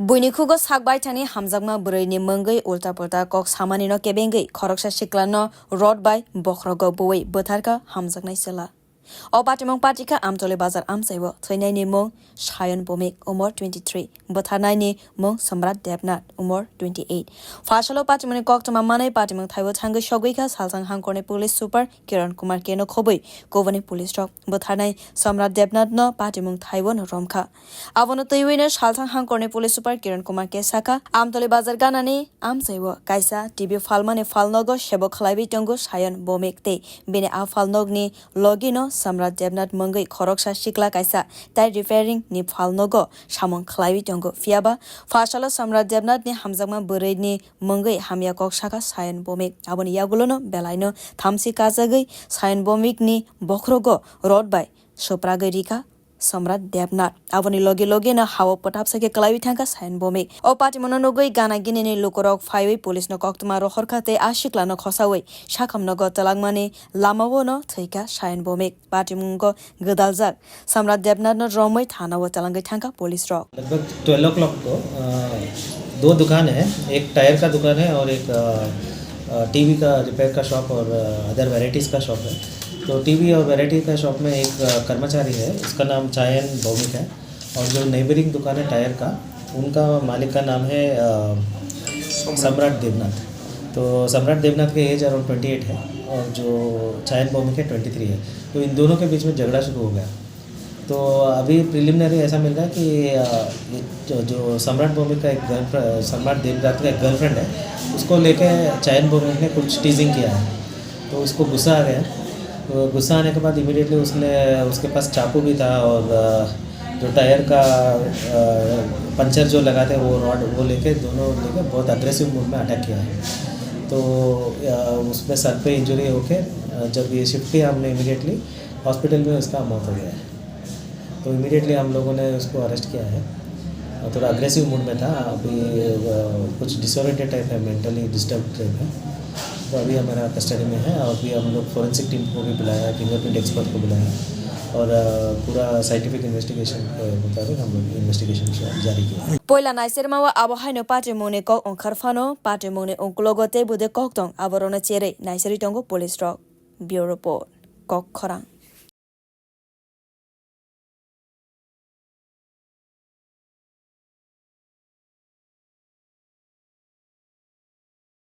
Buinikugo sakbai tani hamzakma burayni mungay ulta pulta kok samanino kebengay khoroksa shiklano road by bokhrogo buway botharka hamzaknai sila. O patimong patika amtole bazar amsaibo thainai ni mung Shayan Bomik umur 23 botharnai ni mung Samrat Debnath umur 28 Fashalo patimoni koktoma manai patimong thaibo thangga shogwika salsang hangkorne police super Kiran Kumar Keno khoboi govani police rok botharnai Samrat Debnath no patimong thaibo no romkha abono teiwine salsang hangkorne police super Kiran Kumar ke saka amtole bazar ganani amsaibo kaisa tv falmane falnogo shebo khlaibi tongo Shayan Bomik te bene a falnogni logino Samrat Debnath Mungai Khoroksa Shikla Kaisa Tai Repairing Ni Falnogo Shamong Khlaiwi Tongo Fiaba Fashalo Samrat Debnath Ni Hamzakma Burai Ni Mungai Hamya Kok Shaka Shayan Bomik Aboni Yagulono Belaino Thamsi Kazagai Shayan Bomik Ni Bokhrogo Road by Sopragai Rika Samrat Debnath Aboni loge na hawa potap sake Khlaiwi Thangka Shayan Bomik O Pati Mononogoi Gana Gini Ni Lukorok Phaiwi Police no Koktuma ro Horkhate Ashikla no Khosawai Shakham no go Talangmani Lamawo no Thaika Shayan Bomik Pati Mungo Gdaljak Samrat Debnath no Romoi Thana wo Talangai Thangka Police ro लगभग 12 o'clock को दो दुकान है, एक tyre का दुकान है और एक टीवी का रिपेयर का शॉप और अदर वैरायटीज़ का शॉप है। तो टीवी और वैरायटी का शॉप में एक कर्मचारी है, उसका नाम शायन भौमिक है और जो नेबरिंग दुकान है टायर का उनका मालिक का नाम है सम्राट देवनाथ। तो सम्राट देवनाथ के एज अराउंड 28 है और जो शायन भौमिक है 23 है। तो इन दोनों के बीच में झगड़ा शुरू हो गया। तो अभी प्रिलिमिनरी ऐसा मिल रहा है कि जो सम्राट भौमिक का एक गर्लफ्रेंड सम्राट देवनाथ का एक गर्लफ्रेंड है उसको लेके शायन भौमिक ने कुछ टीजिंग किया है। तो उसको गुस्सा आ गया। तो गुस्सा आने के बाद इमीडिएटली उसने उसके पास चाकू भी था और जो टायर का पंचर जो लगाते वो रॉड वो लेके बहुत अग्रेसिव मूड में अटैक किया है। तो उसमें सर पे इंजरी होके जब ये शिफ्ट किया हमने इमीडिएटली हॉस्पिटल में उसका मौत हो गया है। तो इमीडिएटली हम लोगों ने उसको अरेस्ट किया है। थोड़ा अग्रेसिव मूड में था, अभी कुछ डिसऑर्डर टाइप है, मेंटली डिस्टर्ब टाइप है। तो अभी हमारा कस्टडी में है और अभी हम लोग फोरेंसिक टीम को भी बुलाया है, फिंगरप्रिंट एक्सपर्ट को बुलाया और पूरा साइंटिफिक इन्वेस्टिगेशन के मुताबिक हम लोग इन्वेस्टिगेशन जारी किया। Poila naisirma wa abohaino patimone kok onkarfano patimone onklogote bude koktong aborona chere naisiri tongo police rock bureau report kok khorang